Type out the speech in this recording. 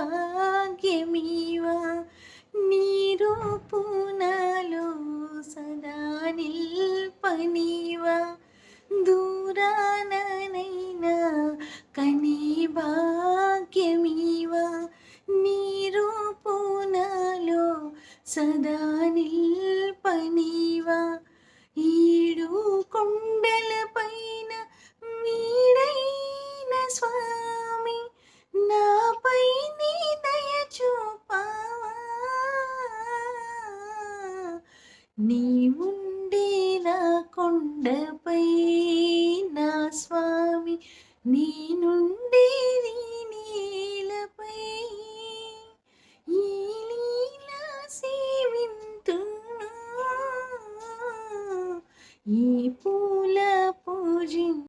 భాగ్యమీవా నీరూపు నాలో సదా నిల్పనీవా దూరాననైనా కనీ భాగ్యమీవా నీరూపు నాలో సదా నిల్పనీవా ఈడు కొండల పైన వీడైన స్వామి నాపై నీ దయ చూపావా నీవుండేలా కొండపై నా స్వామి నేను